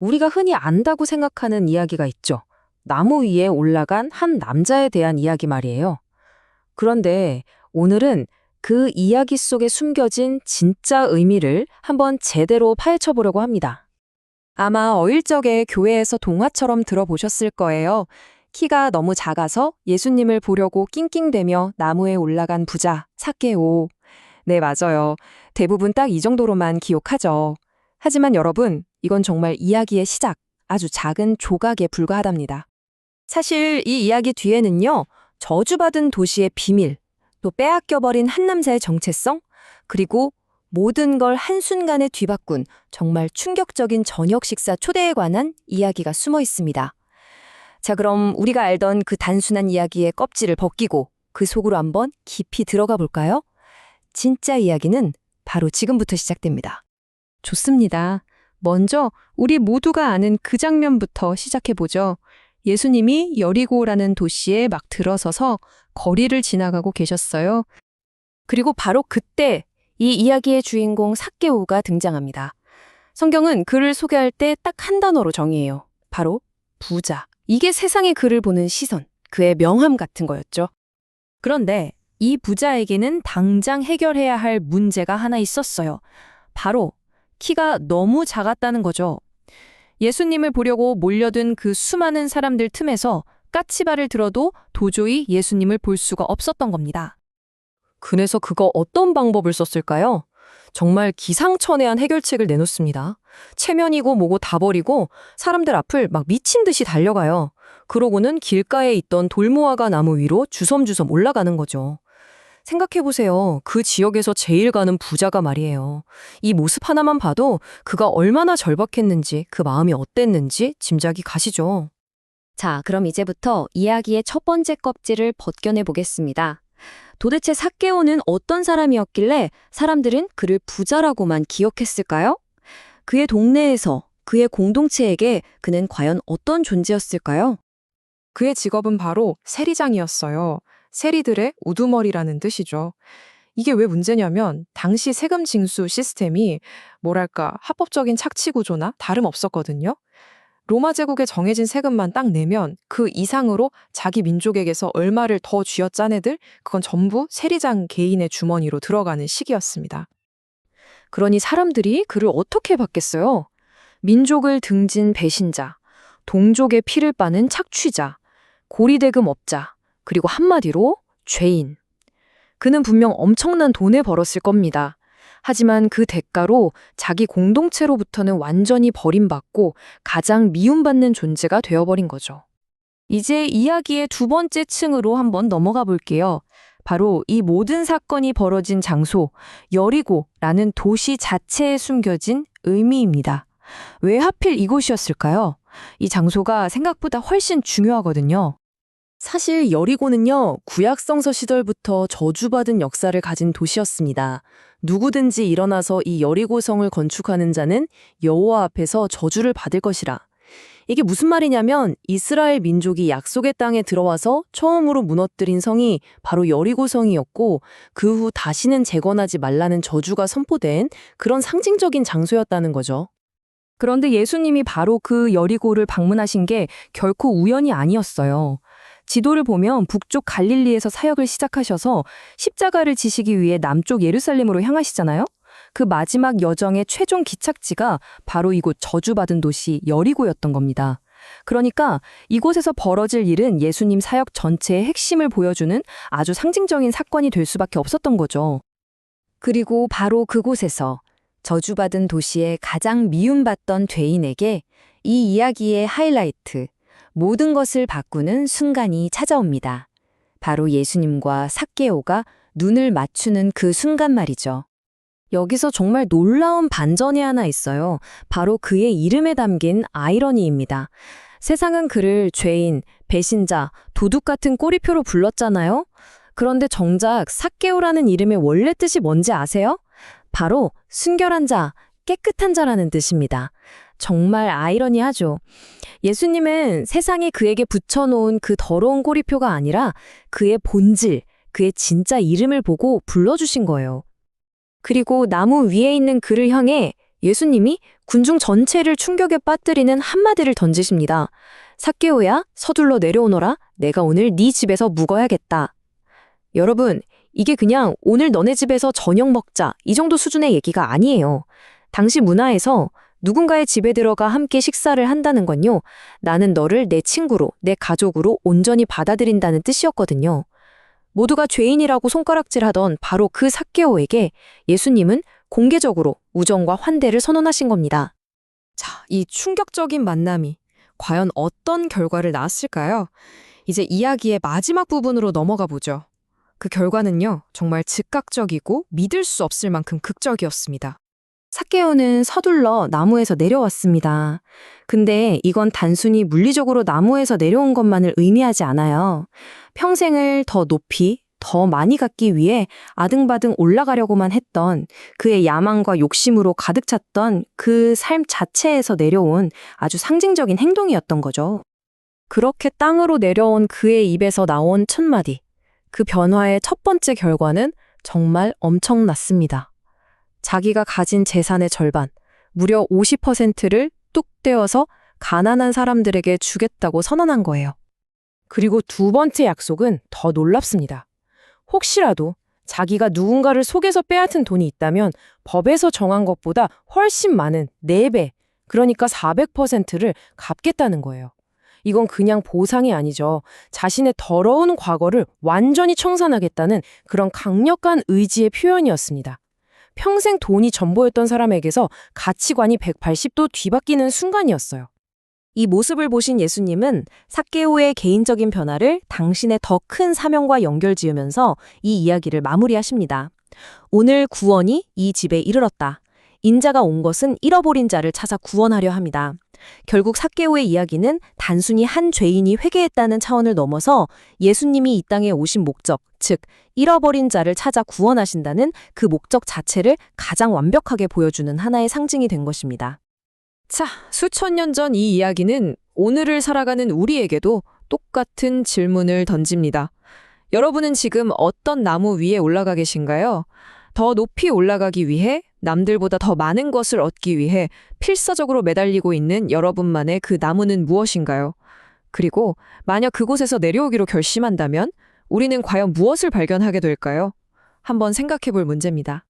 우리가 흔히 안다고 생각하는 이야기가 있죠. 나무 위에 올라간 한 남자에 대한 이야기 말이에요. 그런데 오늘은 그 이야기 속에 숨겨진 진짜 의미를 한번 제대로 파헤쳐 보려고 합니다. 아마 어릴 적에 교회에서 동화처럼 들어보셨을 거예요. 키가 너무 작아서 예수님을 보려고 낑낑대며 나무에 올라간 부자, 삭개오. 네, 맞아요. 대부분 딱 이 정도로만 기억하죠. 하지만 여러분, 이건 정말 이야기의 시작, 아주 작은 조각에 불과하답니다. 사실 이 이야기 뒤에는요, 저주받은 도시의 비밀, 또 빼앗겨버린 한 남자의 정체성, 그리고 모든 걸 한순간에 뒤바꾼 정말 충격적인 저녁 식사 초대에 관한 이야기가 숨어 있습니다. 자, 그럼 우리가 알던 그 단순한 이야기의 껍질을 벗기고 그 속으로 한번 깊이 들어가 볼까요? 진짜 이야기는 바로 지금부터 시작됩니다. 좋습니다. 먼저 우리 모두가 아는 그 장면부터 시작해보죠. 예수님이 여리고라는 도시에 막 들어서서 거리를 지나가고 계셨어요. 그리고 바로 그때 이 이야기의 주인공 삭개오가 등장합니다. 성경은 그를 소개할 때 딱 한 단어로 정의해요. 바로 부자. 이게 세상의 그를 보는 시선, 그의 명함 같은 거였죠. 그런데 이 부자에게는 당장 해결해야 할 문제가 하나 있었어요. 바로 키가 너무 작았다는 거죠. 예수님을 보려고 몰려든 그 수많은 사람들 틈에서 까치발을 들어도 도저히 예수님을 볼 수가 없었던 겁니다. 그래서 그거 어떤 방법을 썼을까요? 정말 기상천외한 해결책을 내놓습니다. 체면이고 뭐고 다 버리고 사람들 앞을 막 미친 듯이 달려가요. 그러고는 길가에 있던 돌무화과 나무 위로 주섬주섬 올라가는 거죠. 생각해보세요. 그 지역에서 제일 가는 부자가 말이에요. 이 모습 하나만 봐도 그가 얼마나 절박했는지, 그 마음이 어땠는지 짐작이 가시죠. 자, 그럼 이제부터 이야기의 첫 번째 껍질을 벗겨내 보겠습니다. 도대체 삭개오는 어떤 사람이었길래 사람들은 그를 부자라고만 기억했을까요? 그의 동네에서, 그의 공동체에게 그는 과연 어떤 존재였을까요? 그의 직업은 바로 세리장이었어요. 세리들의 우두머리라는 뜻이죠. 이게 왜 문제냐면 당시 세금 징수 시스템이 뭐랄까 합법적인 착취 구조나 다름없었거든요. 로마 제국에 정해진 세금만 딱 내면 그 이상으로 자기 민족에게서 얼마를 더 쥐어짠 애들, 그건 전부 세리장 개인의 주머니로 들어가는 시기였습니다. 그러니 사람들이 그를 어떻게 봤겠어요? 민족을 등진 배신자, 동족의 피를 빠는 착취자, 고리대금업자, 그리고 한마디로 죄인. 그는 분명 엄청난 돈을 벌었을 겁니다. 하지만 그 대가로 자기 공동체로부터는 완전히 버림받고 가장 미움받는 존재가 되어버린 거죠. 이제 이야기의 두 번째 층으로 한번 넘어가 볼게요. 바로 이 모든 사건이 벌어진 장소, 여리고라는 도시 자체에 숨겨진 의미입니다. 왜 하필 이곳이었을까요? 이 장소가 생각보다 훨씬 중요하거든요. 사실 여리고는요, 구약성서 시절부터 저주받은 역사를 가진 도시였습니다. 누구든지 일어나서 이 여리고성을 건축하는 자는 여호와 앞에서 저주를 받을 것이라. 이게 무슨 말이냐면 이스라엘 민족이 약속의 땅에 들어와서 처음으로 무너뜨린 성이 바로 여리고성이었고 그 후 다시는 재건하지 말라는 저주가 선포된 그런 상징적인 장소였다는 거죠. 그런데 예수님이 바로 그 여리고를 방문하신 게 결코 우연이 아니었어요. 지도를 보면 북쪽 갈릴리에서 사역을 시작하셔서 십자가를 지시기 위해 남쪽 예루살렘으로 향하시잖아요. 그 마지막 여정의 최종 기착지가 바로 이곳 저주받은 도시 여리고였던 겁니다. 그러니까 이곳에서 벌어질 일은 예수님 사역 전체의 핵심을 보여주는 아주 상징적인 사건이 될 수밖에 없었던 거죠. 그리고 바로 그곳에서 저주받은 도시의 가장 미움받던 죄인에게 이 이야기의 하이라이트, 모든 것을 바꾸는 순간이 찾아옵니다. 바로 예수님과 삭개오가 눈을 맞추는 그 순간 말이죠. 여기서 정말 놀라운 반전이 하나 있어요. 바로 그의 이름에 담긴 아이러니입니다. 세상은 그를 죄인, 배신자, 도둑 같은 꼬리표로 불렀잖아요. 그런데 정작 삭개오라는 이름의 원래 뜻이 뭔지 아세요? 바로 순결한 자, 깨끗한 자라는 뜻입니다. 정말 아이러니하죠. 예수님은 세상이 그에게 붙여놓은 그 더러운 꼬리표가 아니라 그의 본질, 그의 진짜 이름을 보고 불러주신 거예요. 그리고 나무 위에 있는 그를 향해 예수님이 군중 전체를 충격에 빠뜨리는 한마디를 던지십니다. 삭개오야, 서둘러 내려오너라. 내가 오늘 네 집에서 묵어야겠다. 여러분, 이게 그냥 오늘 너네 집에서 저녁 먹자 이 정도 수준의 얘기가 아니에요. 당시 문화에서 누군가의 집에 들어가 함께 식사를 한다는 건요, 나는 너를 내 친구로, 내 가족으로 온전히 받아들인다는 뜻이었거든요. 모두가 죄인이라고 손가락질하던 바로 그 삭개오에게 예수님은 공개적으로 우정과 환대를 선언하신 겁니다. 자, 이 충격적인 만남이 과연 어떤 결과를 낳았을까요? 이제 이야기의 마지막 부분으로 넘어가 보죠. 그 결과는요, 정말 즉각적이고 믿을 수 없을 만큼 극적이었습니다. 삭개오는 서둘러 나무에서 내려왔습니다. 근데 이건 단순히 물리적으로 나무에서 내려온 것만을 의미하지 않아요. 평생을 더 높이, 더 많이 갖기 위해 아등바등 올라가려고만 했던 그의 야망과 욕심으로 가득 찼던 그 삶 자체에서 내려온 아주 상징적인 행동이었던 거죠. 그렇게 땅으로 내려온 그의 입에서 나온 첫 마디. 그 변화의 첫 번째 결과는 정말 엄청났습니다. 자기가 가진 재산의 절반, 무려 50%를 뚝 떼어서 가난한 사람들에게 주겠다고 선언한 거예요. 그리고 두 번째 약속은 더 놀랍습니다. 혹시라도 자기가 누군가를 속여서 빼앗은 돈이 있다면 법에서 정한 것보다 훨씬 많은 4배, 그러니까 400%를 갚겠다는 거예요. 이건 그냥 보상이 아니죠. 자신의 더러운 과거를 완전히 청산하겠다는 그런 강력한 의지의 표현이었습니다. 평생 돈이 전부였던 사람에게서 가치관이 180도 뒤바뀌는 순간이었어요. 이 모습을 보신 예수님은 삭개오의 개인적인 변화를 당신의 더 큰 사명과 연결지으면서 이 이야기를 마무리하십니다. 오늘 구원이 이 집에 이르렀다. 인자가 온 것은 잃어버린 자를 찾아 구원하려 합니다. 결국 삭개오의 이야기는 단순히 한 죄인이 회개했다는 차원을 넘어서 예수님이 이 땅에 오신 목적, 즉 잃어버린 자를 찾아 구원하신다는 그 목적 자체를 가장 완벽하게 보여주는 하나의 상징이 된 것입니다. 자, 수천 년 전 이 이야기는 오늘을 살아가는 우리에게도 똑같은 질문을 던집니다. 여러분은 지금 어떤 나무 위에 올라가 계신가요? 더 높이 올라가기 위해, 남들보다 더 많은 것을 얻기 위해 필사적으로 매달리고 있는 여러분만의 그 나무는 무엇인가요? 그리고 만약 그곳에서 내려오기로 결심한다면 우리는 과연 무엇을 발견하게 될까요? 한번 생각해 볼 문제입니다.